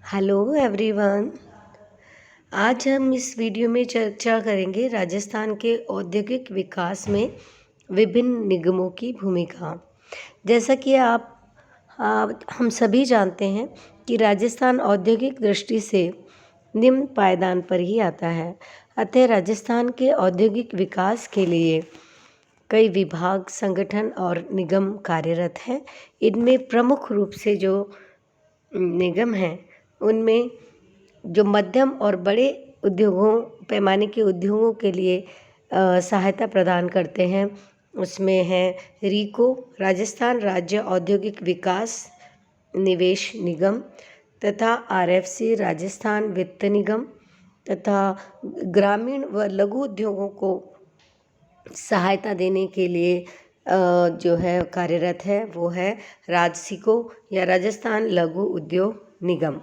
Hello everyone. आज हम इस वीडियो में चर्चा करेंगे राजस्थान के औद्योगिक विकास में विभिन्न निगमों की भूमिका। जैसा कि हम सभी जानते हैं कि राजस्थान औद्योगिक दृष्टि से निम्न पायदान पर ही आता है। अतः राजस्थान के औद्योगिक विकास के लिए कई विभाग, संगठन और निगम कार्यरत हैं। इनमें प्रमुख रूप से जो निगम हैं उनमें जो मध्यम और बड़े पैमाने के उद्योगों के लिए सहायता प्रदान करते हैं उसमें है रीको, राजस्थान राज्य औद्योगिक विकास निवेश निगम, तथा आरएफसी, राजस्थान वित्त निगम, तथा ग्रामीण व लघु उद्योगों को सहायता देने के लिए जो है कार्यरत है वो है राजसिको या राजस्थान लघु उद्योग निगम।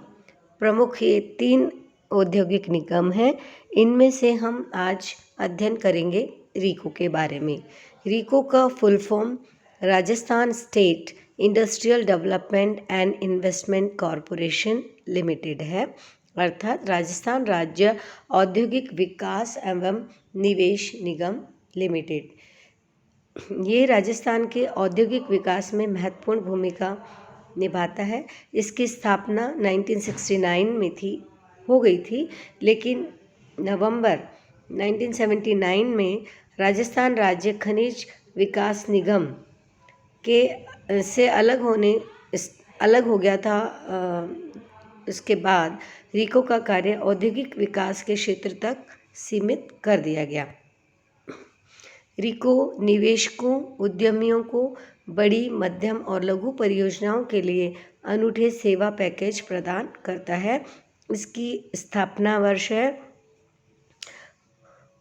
प्रमुख ये 3 औद्योगिक निगम हैं। इनमें से हम आज अध्ययन करेंगे रीको के बारे में। रीको का full form Rajasthan state industrial development and investment corporation limited है, अर्थात राजस्थान राज्य औद्योगिक विकास एवं निवेश निगम लिमिटेड। ये राजस्थान के औद्योगिक विकास में महत्वपूर्ण भूमिका निभाता है। इसकी स्थापना 1969 में हो गई थी, लेकिन नवंबर 1979 में राजस्थान राज्य खनिज विकास निगम के से अलग हो गया था। इसके बाद रीको का कार्य औद्योगिक विकास के क्षेत्र तक सीमित कर दिया गया। रीको निवेशकों, उद्यमियों को बड़ी, मध्यम और लघु परियोजनाओं के लिए अनूठे सेवा पैकेज प्रदान करता है। इसकी स्थापना वर्ष है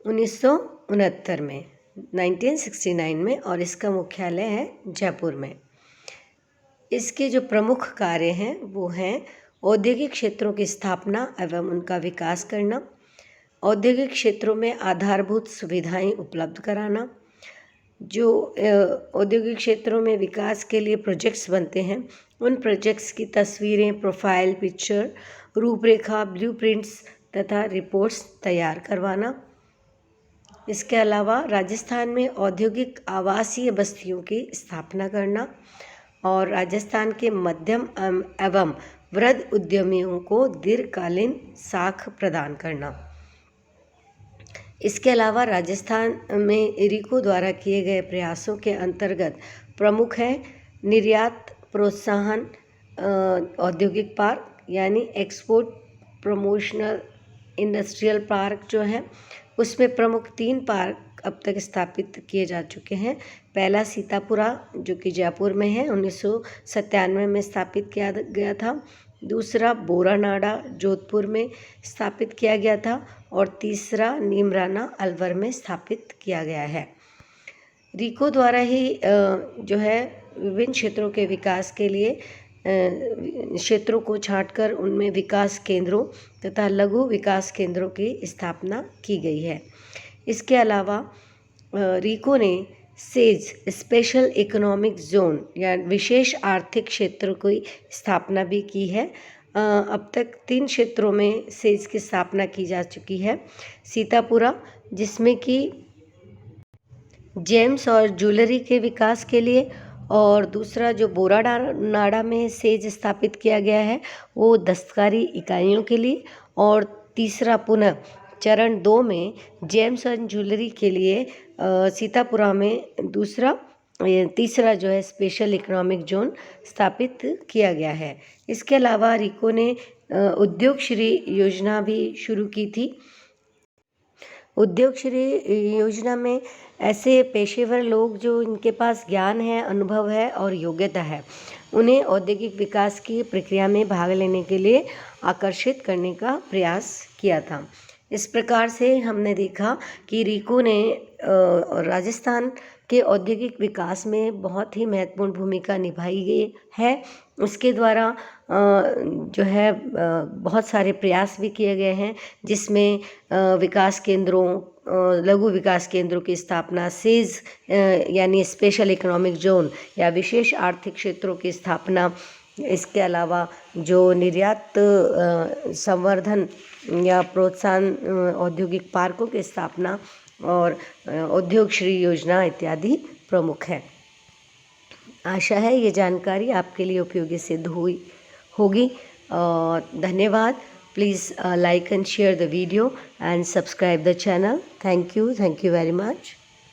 1969 में, 1969 में, और इसका मुख्यालय है जयपुर में। इसके जो प्रमुख कार्य हैं वो हैं औद्योगिक क्षेत्रों की स्थापना एवं उनका विकास करना, औद्योगिक क्षेत्रों में आधारभूत सुविधाएं उपलब्ध कराना, जो औद्योगिक क्षेत्रों में विकास के लिए प्रोजेक्ट्स बनते हैं उन प्रोजेक्ट्स की तस्वीरें, प्रोफाइल पिक्चर, रूपरेखा, ब्लूप्रिंट्स तथा रिपोर्ट्स तैयार करवाना। इसके अलावा राजस्थान में औद्योगिक आवासीय बस्तियों की स्थापना करना और राजस्थान के मध्यम एवं वृहद उद्यमियों को दीर्घकालीन साख प्रदान करना। इसके अलावा राजस्थान में रीको द्वारा किए गए प्रयासों के अंतर्गत प्रमुख है निर्यात प्रोत्साहन औद्योगिक पार्क, यानी एक्सपोर्ट प्रमोशनल इंडस्ट्रियल पार्क जो है, उसमें प्रमुख 3 पार्क अब तक स्थापित किए जा चुके हैं। पहला सीतापुरा जो कि जयपुर में है, 1997 में स्थापित किया गया था। दूसरा बोरानाडा जोधपुर में स्थापित किया गया था और तीसरा नीमराना अलवर में स्थापित किया गया है। रीको द्वारा ही जो है विभिन्न क्षेत्रों के विकास के लिए क्षेत्रों को छांटकर उनमें विकास केंद्रों तथा लघु विकास केंद्रों की स्थापना की गई है। इसके अलावा रीको ने सेज स्पेशल इकोनॉमिक जोन या विशेष आर्थिक क्षेत्र की स्थापना भी की है। अब तक 3 क्षेत्रों में सेज की स्थापना की जा चुकी है। सीतापुरा, जिसमें कि जेम्स और ज्वेलरी के विकास के लिए, और दूसरा जो बोरानाडा में सेज स्थापित किया गया है वो दस्तकारी इकाइयों के लिए, और तीसरा पुनः चरण 2 में जेम्स एंड ज्वेलरी के लिए सीतापुरा में तीसरा जो है स्पेशल इकोनॉमिक जोन स्थापित किया गया है। इसके अलावा रीको ने उद्योग श्री योजना भी शुरू की थी। उद्योग श्री योजना में ऐसे पेशेवर लोग जो इनके पास ज्ञान है, अनुभव है और योग्यता है, उन्हें औद्योगिक विकास की प्रक्रिया में भाग लेने के लिए आकर्षित करने का प्रयास किया था। इस प्रकार से हमने देखा कि रीको ने राजस्थान के औद्योगिक विकास में बहुत ही महत्वपूर्ण भूमिका निभाई गई है। उसके द्वारा जो है बहुत सारे प्रयास भी किए गए हैं, जिसमें विकास केंद्रों, लघु विकास केंद्रों की स्थापना, सेज यानी स्पेशल इकोनॉमिक जोन या विशेष आर्थिक क्षेत्रों की स्थापना, इसके अलावा जो निर्यात संवर्धन या प्रोत्साहन, औद्योगिक पार्कों की स्थापना और उद्योग श्री योजना इत्यादि प्रमुख है। आशा है ये जानकारी आपके लिए उपयोगी सिद्ध हुई होगी। धन्यवाद। Please like and share the video and subscribe the channel. Thank you very much.